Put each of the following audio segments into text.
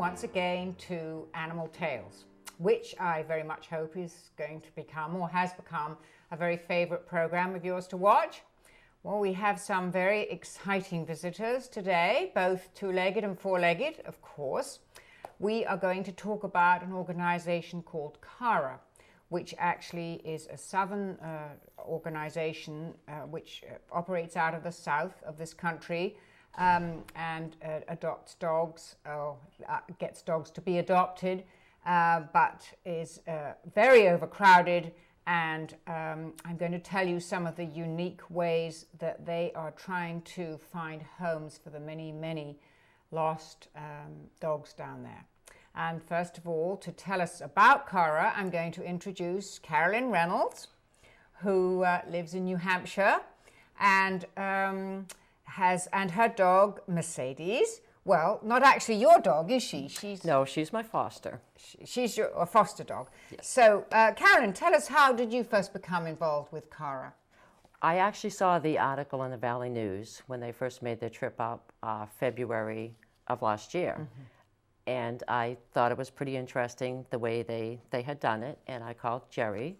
once again to Animal Tales, which I very much hope is going to become, or has become, a very favorite program of yours to watch. Well, we have some very exciting visitors today, both two-legged and four-legged, of course. We are going to talk about an organization called CARA, which actually is a southern organization which operates out of the south of this country and adopts dogs, or gets dogs to be adopted, but is very overcrowded. And I'm going to tell you some of the unique ways that they are trying to find homes for the many, many lost dogs down there. And first of all, to tell us about CARA, I'm going to introduce Carolyn Reynolds, who lives in New Hampshire, and her dog Mercedes. Well, not actually your dog, is she? No, she's my foster. She's your foster dog. Yes. So, Carolyn, tell us, how did you first become involved with CARA? I actually saw the article in the Valley News when they first made their trip up February of last year. Mm-hmm. And I thought it was pretty interesting the way they had done it. And I called Jerry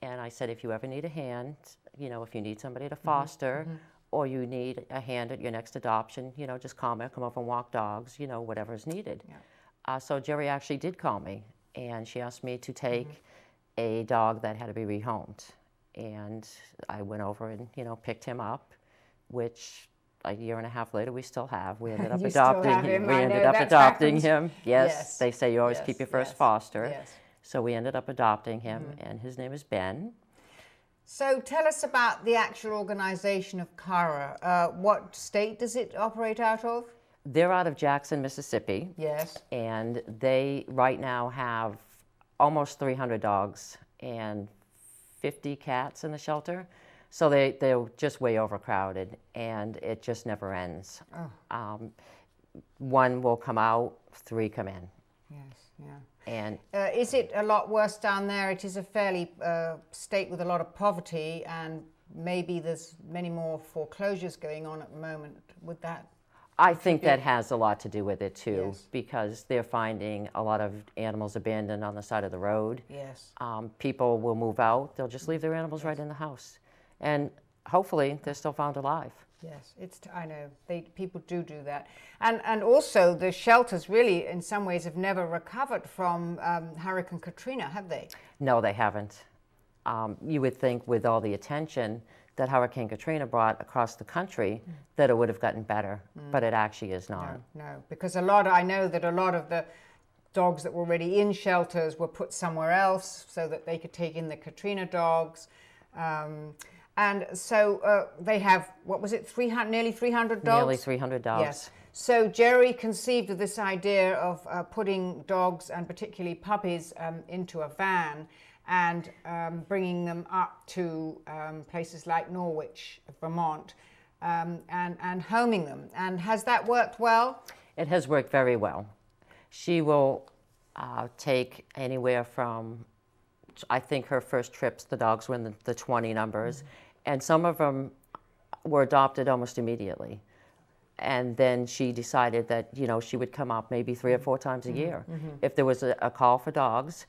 and I said, if you ever need a hand, if you need somebody to foster, mm-hmm. or you need a hand at your next adoption, just call me, come over and walk dogs, whatever is needed. Yeah. So Jerry actually did call me, and she asked me to take mm-hmm. a dog that had to be rehomed. And I went over and, picked him up, which a year and a half later we still have. We ended up adopting him. We ended up adopting him. Yes, they say you always keep your first foster. Yes. So we ended up adopting him, mm-hmm. and his name is Ben. So tell us about the actual organization of CARA. What state does it operate out of? They're out of Jackson, Mississippi. Yes. And they right now have almost 300 dogs and 50 cats in the shelter. So they're just way overcrowded, and it just never ends. Oh. One will come out, 3 come in. Yes, yeah. And is it a lot worse down there? It is a fairly state with a lot of poverty, and maybe there's many more foreclosures going on at the moment. Would that? I think that has a lot to do with it too, yes. because they're finding a lot of animals abandoned on the side of the road. Yes. People will move out; they'll just leave their animals yes. right in the house, and hopefully they're still found alive. Yes, I know people do that, and also the shelters really, in some ways, have never recovered from Hurricane Katrina, have they? No, they haven't. You would think, with all the attention that Hurricane Katrina brought across the country, that it would have gotten better, but it actually is not. No, because I know that a lot of the dogs that were already in shelters were put somewhere else so that they could take in the Katrina dogs. And so they have, what was it, nearly 300 dogs? Nearly 300 dogs. Yes. So Jerry conceived of this idea of putting dogs, and particularly puppies, into a van and bringing them up to places like Norwich, Vermont, and homing them. And has that worked well? It has worked very well. She will take anywhere from, I think her first trips, the dogs were in the 20 numbers, mm-hmm. and some of them were adopted almost immediately. And then she decided that, she would come up maybe 3 or 4 times a year mm-hmm. if there was a call for dogs,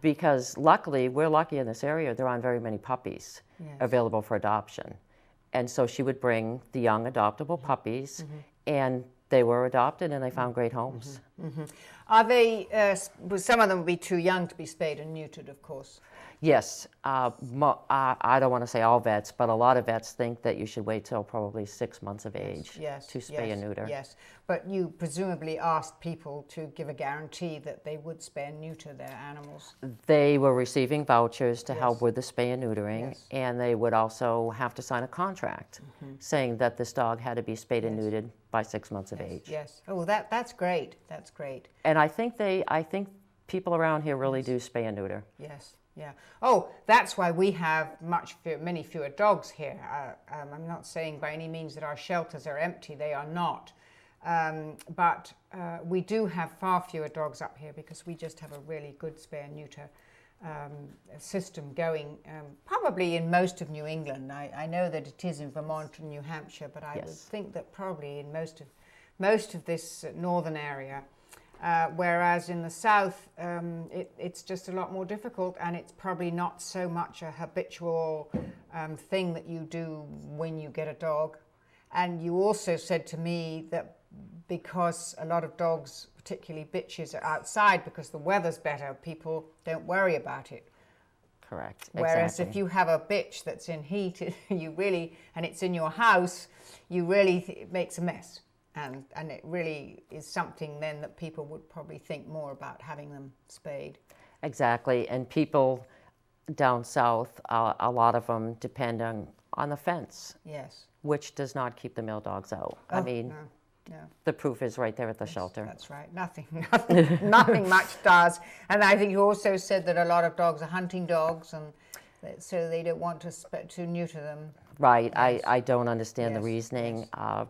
because luckily, we're lucky in this area, there aren't very many puppies yes. available for adoption. And so she would bring the young adoptable puppies, mm-hmm. and they were adopted, and they found great homes. Mm-hmm. Mm-hmm. Are they, some of them would be too young to be spayed and neutered, of course? Yes. I don't want to say all vets, but a lot of vets think that you should wait till probably 6 months of age to spay and neuter. Yes, but you presumably asked people to give a guarantee that they would spay and neuter their animals. They were receiving vouchers to help with the spay and neutering, and they would also have to sign a contract saying that this dog had to be spayed and neutered by 6 months of age. Yes. Oh, that's great. That's great. And I think people around here really do spay and neuter. Yes. Yeah. Oh, that's why we have many fewer dogs here. I'm not saying by any means that our shelters are empty. They are not. But we do have far fewer dogs up here because we just have a really good spay and neuter system going, probably in most of New England. I know that it is in Vermont and New Hampshire, but I would think that probably in most of this northern area. whereas in the South, it's just a lot more difficult, and it's probably not so much a habitual thing that you do when you get a dog. And you also said to me that because a lot of dogs, particularly bitches, are outside because the weather's better, people don't worry about it. Correct. Whereas exactly. if you have a bitch that's in heat, and it's in your house, it makes a mess. And it really is something then that people would probably think more about having them spayed. Exactly. And people down south, a lot of them depend on the fence. Yes. Which does not keep the male dogs out. Oh, I mean, no. the proof is right there at the shelter. That's right. Nothing much does. And I think you also said that a lot of dogs are hunting dogs, and so they don't want to neuter them. Right. Yes. I don't understand the Yes, reasoning. yes.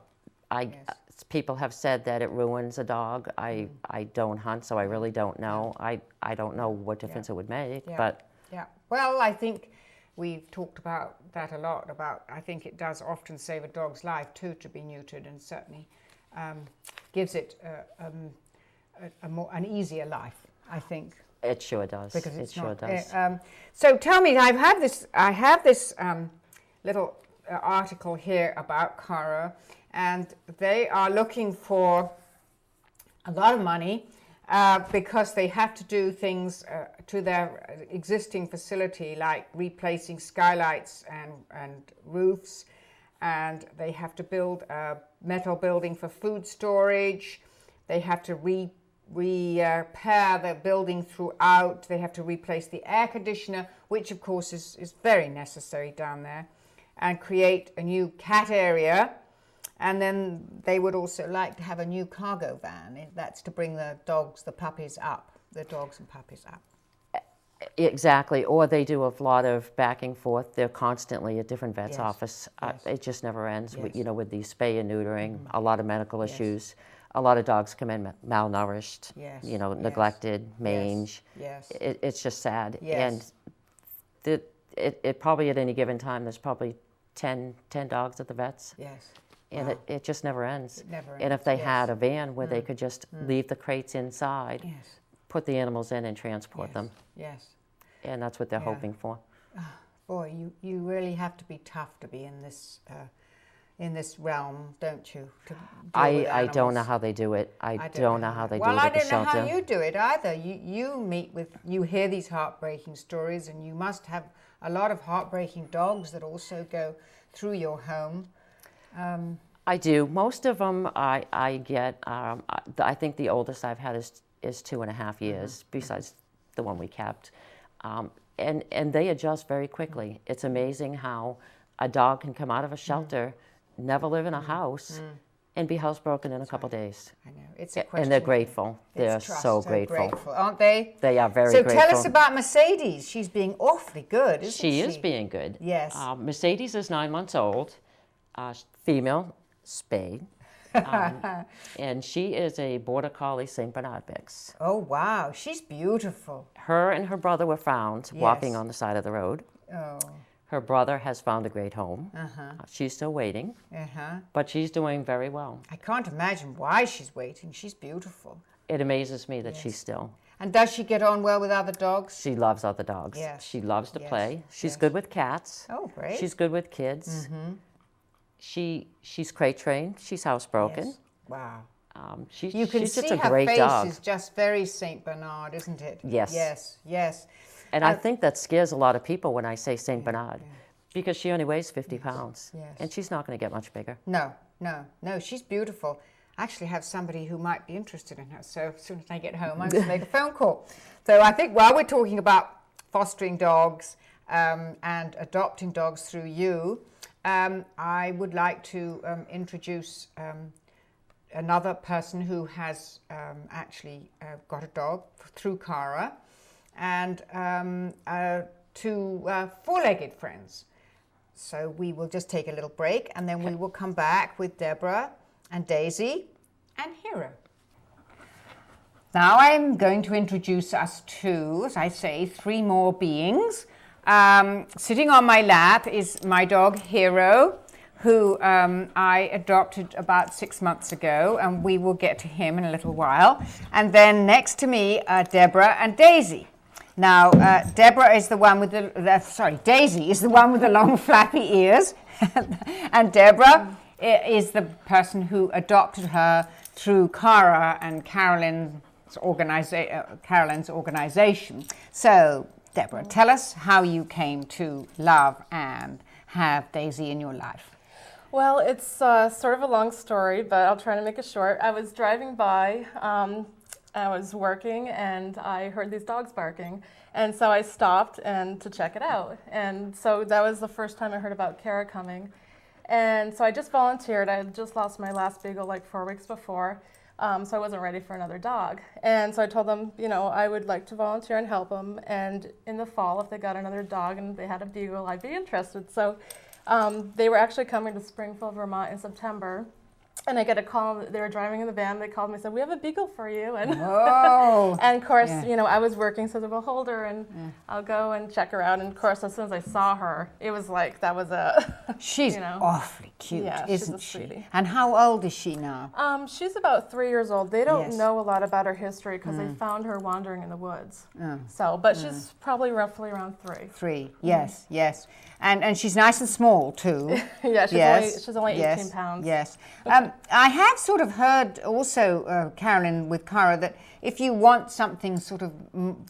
People have said that it ruins a dog. I don't hunt, so I really don't know. I don't know what difference it would make, but... Yeah. Well, I think we've talked about that a lot, I think it does often save a dog's life too to be neutered, and certainly gives it an easier life, I think. It sure does. Because it sure does. So tell me, I have this little article here about CARA, and they are looking for a lot of money because they have to do things to their existing facility, like replacing skylights and roofs, and they have to build a metal building for food storage. They have to repair the building throughout. They have to replace the air conditioner, which of course is very necessary down there, and create a new cat area. And then they would also like to have a new cargo van. That's to bring the dogs and puppies up. Exactly. Or they do a lot of back and forth. They're constantly at different vets' office. It just never ends. Yes. With the spay and neutering, a lot of medical issues. A lot of dogs come in malnourished, neglected, mange. Yes. It's just sad. Yes. And it probably at any given time, there's probably 10 dogs at the vets. Yes. And it just never ends. It never ends. And if they had a van where they could just leave the crates inside, put the animals in and transport them. Yes. And that's what they're hoping for. Boy, you really have to be tough to be in this realm, don't you? I don't know how they do it. I don't know how they do it at the shelter. Well, I don't know how you do it either. You hear these heartbreaking stories, and you must have a lot of heartbreaking dogs that also go through your home. I do. Most of them I get, I think the oldest I've had is 2.5 years, besides the one we kept. And they adjust very quickly. It's amazing how a dog can come out of a shelter, never live in a house, and be housebroken in a couple days. I know. It's a question. And they're grateful. They're so grateful. Aren't they? They are very grateful. So tell us about Mercedes. She's being awfully good, isn't she? She is being good. Yes. Mercedes is 9 months old, female, spayed. And she is a Border Collie St. Bernard mix. Oh, wow. She's beautiful. Her and her brother were found walking on the side of the road. Oh. Her brother has found a great home. She's still waiting, but she's doing very well. I can't imagine why she's waiting. She's beautiful. It amazes me that she's still. And does she get on well with other dogs? She loves other dogs. Yes. She loves to play. She's good with cats. Oh, great. She's good with kids. She's crate trained. She's housebroken. Yes. Wow. She's You can just see a her great face dog. is just very St. Bernard, isn't it? Yes. Yes, yes. And I think that scares a lot of people when I say St. Bernard, because she only weighs 50 pounds, and she's not going to get much bigger. No, she's beautiful. I actually have somebody who might be interested in her, so as soon as I get home, I'm going to make a phone call. So I think while we're talking about fostering dogs and adopting dogs through you, I would like to introduce another person who has actually got a dog through CARA, and two four-legged friends. So we will just take a little break, and then we will come back with Deborah and Daisy and Hero. Now I'm going to introduce us to, as I say, 3 more beings. Sitting on my lap is my dog Hero, who I adopted about 6 months ago, and we will get to him in a little while. And then next to me are Deborah and Daisy. Now, Deborah is the one with Daisy is the one with the long flappy ears, and Deborah is the person who adopted her through CARA and Carolyn's organization. So, Deborah, tell us how you came to love and have Daisy in your life. Well, it's sort of a long story, but I'll try to make it short. I was driving by, I was working, and I heard these dogs barking. And so I stopped to check it out. And so that was the first time I heard about CARA coming. And so I just volunteered. I had just lost my last beagle like 4 weeks before, so I wasn't ready for another dog. And so I told them, I would like to volunteer and help them. And in the fall, if they got another dog and they had a beagle, I'd be interested. So they were actually coming to Springfield, Vermont in September. And I get a call. They were driving in the van. They called me and said, "We have a beagle for you." And and of course, I was working, so we'll hold her, and I'll go and check her out. And of course, as soon as I saw her, it was like that was a. She's awfully cute, isn't she? Sweetie. And how old is she now? She's about 3 years old. They don't know a lot about her history because they found her wandering in the woods. So, but she's probably roughly around 3. 3, yes, yes. And she's nice and small too. Yeah, she's only 18 pounds. Yes. I have sort of heard also, Carolyn, with CARA, that if you want something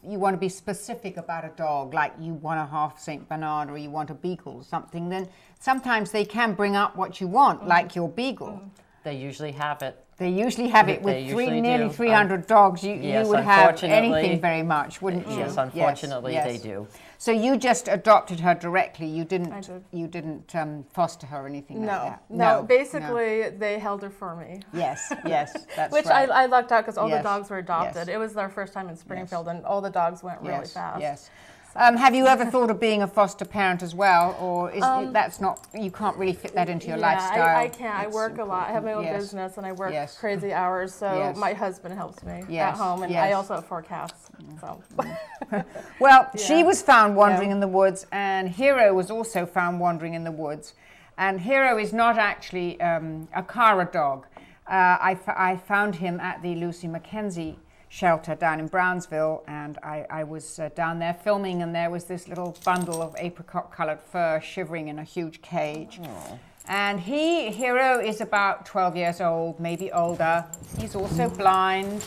you want to be specific about a dog, like you want a half St. Bernard or you want a beagle or something, then sometimes they can bring up what you want, like your beagle. They usually have it. They usually have it with nearly 300 dogs. You would have anything very much, wouldn't you? Yes, unfortunately they do. So you just adopted her directly. You didn't foster her or anything like that. No. Basically, they held her for me. Yes, that's Which right. I lucked out because all the dogs were adopted. It was our first time in Springfield, and all the dogs went really fast. Yes. Have you ever thought of being a foster parent as well, or that's not? You can't really fit that into your lifestyle. I can't. I work a lot. I have my own business, and I work crazy hours. So my husband helps me at home, and I also have 4 cats. So. Well, she was found wandering in the woods, and Hero was also found wandering in the woods. And Hero is not actually a CARA dog. I found him at the Lucy Mackenzie shelter down in Brownsville, and I was down there filming, and there was this little bundle of apricot-colored fur shivering in a huge cage. Aww. And Hero is about 12 years old, maybe older. He's also blind,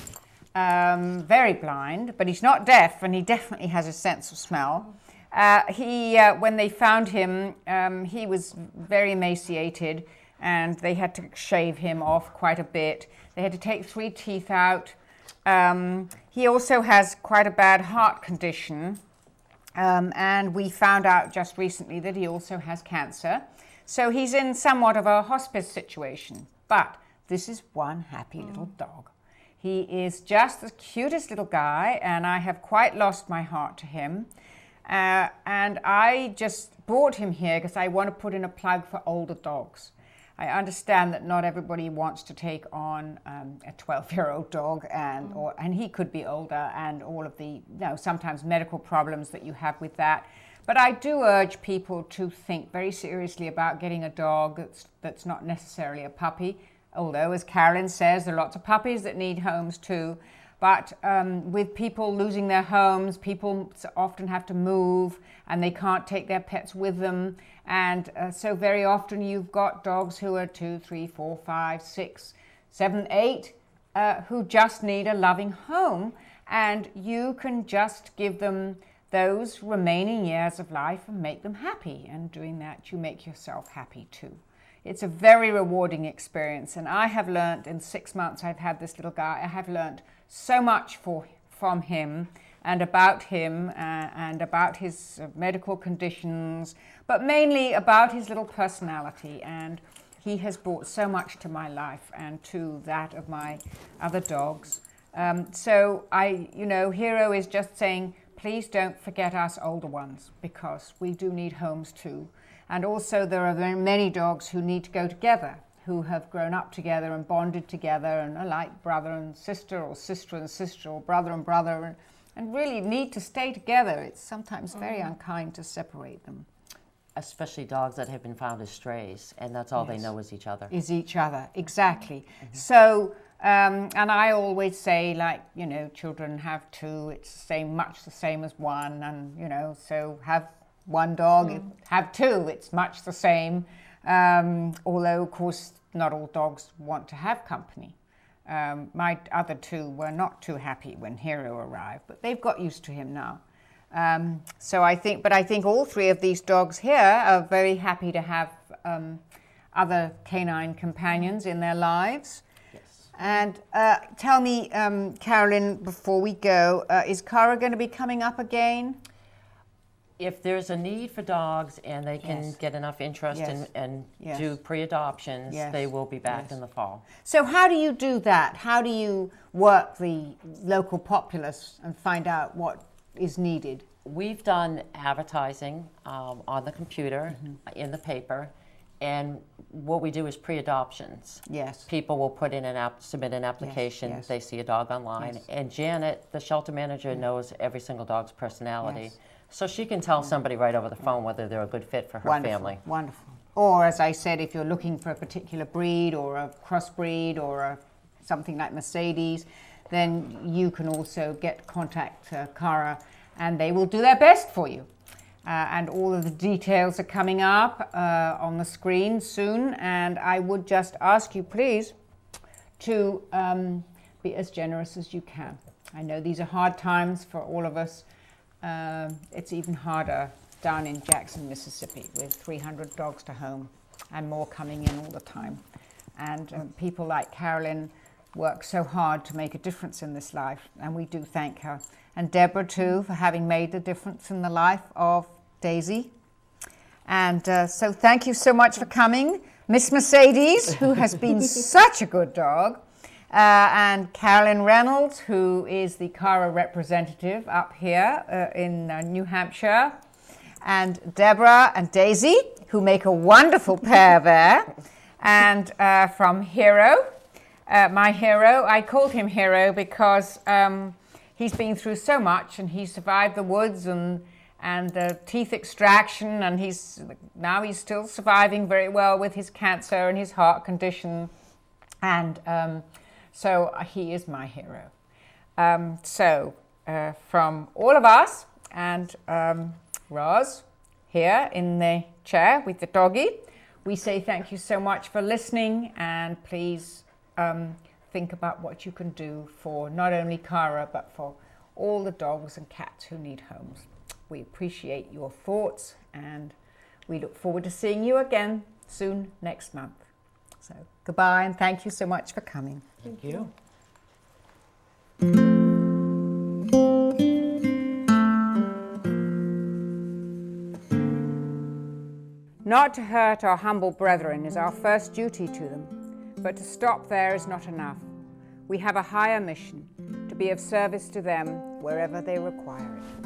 very blind, but he's not deaf, and he definitely has a sense of smell. When they found him, he was very emaciated, and they had to shave him off quite a bit. They had to take 3 teeth out. He also has quite a bad heart condition, and we found out just recently that he also has cancer. So he's in somewhat of a hospice situation, but this is one happy little dog. He is just the cutest little guy, and I have quite lost my heart to him. And I just brought him here because I want to put in a plug for older dogs. I understand that not everybody wants to take on a 12-year-old dog, and he could be older, and all of the sometimes medical problems that you have with that. But I do urge people to think very seriously about getting a dog that's not necessarily a puppy. Although, as Carolyn says, there are lots of puppies that need homes too. But with people losing their homes, people often have to move, and they can't take their pets with them. And so very often you've got dogs who are 2, 3, 4, 5, 6, 7, 8, who just need a loving home. And you can just give them those remaining years of life and make them happy. And doing that, you make yourself happy too. It's a very rewarding experience. And I have learned in 6 months I've had this little guy, I have learned so much from him and about his medical conditions, but mainly about his little personality. And he has brought so much to my life and to that of my other dogs. So Hero is just saying, please don't forget us older ones, because we do need homes too. And also there are very many dogs who need to go together, who have grown up together and bonded together and are like brother and sister, or sister and sister, or brother and brother, and really need to stay together. It's sometimes very unkind to separate them. especially dogs that have been found as strays, and that's all they know is each other. Is each other, exactly. So, and I always say, like, you know, children have two, it's the same, much the same as one, and, you know, so have one dog, have two, it's much the same. Although, of course, not all dogs want to have company. My other two were not too happy when Hero arrived, but they've got used to him now. So I think all three of these dogs here are very happy to have other canine companions in their lives. Yes. And tell me, Carolyn, before we go, is CARA going to be coming up again? If there's a need for dogs and they can get enough interest and do pre-adoptions, they will be back in the fall. So how do you do that? How do you work the local populace and find out what is needed? We've done advertising on the computer, in the paper, and what we do is pre-adoptions. Yes. People will put in submit an application. Yes. They see a dog online, and Janet, the shelter manager, knows every single dog's personality. Yes. So she can tell somebody right over the phone whether they're a good fit for her family. Wonderful. Or, as I said, if you're looking for a particular breed or a crossbreed or something like Mercedes, then you can also contact CARA, and they will do their best for you. And all of the details are coming up on the screen soon, and I would just ask you, please, to be as generous as you can. I know these are hard times for all of us. It's even harder down in Jackson, Mississippi, with 300 dogs to home and more coming in all the time. And people like Carolyn work so hard to make a difference in this life, and we do thank her. And Deborah, too, for having made a difference in the life of Daisy. And so thank you so much for coming. Miss Mercedes, who has been such a good dog, and Carolyn Reynolds, who is the CARA representative up here in New Hampshire, and Deborah and Daisy, who make a wonderful pair there, and from Hero, my hero. I called him Hero because he's been through so much, and he survived the woods and the teeth extraction, and he's still surviving very well with his cancer and his heart condition, and so he is my hero. From all of us and Roz here in the chair with the doggy, we say thank you so much for listening, and please think about what you can do for not only CARA but for all the dogs and cats who need homes. We appreciate your thoughts, and we look forward to seeing you again soon next month. So goodbye, and thank you so much for coming. Thank you. Not to hurt our humble brethren is our first duty to them, but to stop there is not enough. We have a higher mission, to be of service to them wherever they require it.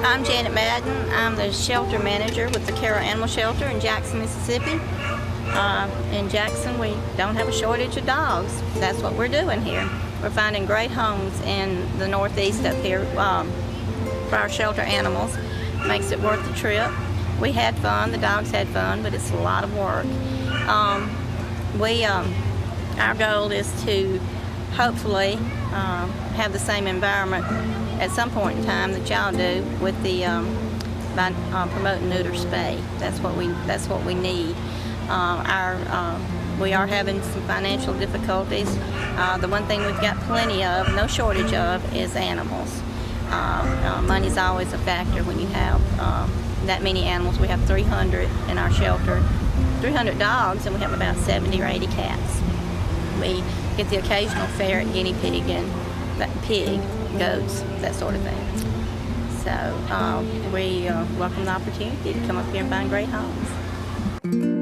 I'm Janet Madden. I'm the shelter manager with the C.A.R.A. Animal Shelter in Jackson, Mississippi. In Jackson, we don't have a shortage of dogs. That's what we're doing here. We're finding great homes in the Northeast up here for our shelter animals. Makes it worth the trip. We had fun, the dogs had fun, but it's a lot of work. Our goal is to hopefully have the same environment at some point in time that y'all do with the by promoting neuter spay. That's what we need. We are having some financial difficulties. The one thing we've got plenty of, no shortage of, is animals. Money's always a factor when you have that many animals. We have 300 in our shelter, 300 dogs, and we have about 70 or 80 cats. We get the occasional ferret, guinea pig, and pig, goats, that sort of thing. So we welcome the opportunity to come up here and find great homes.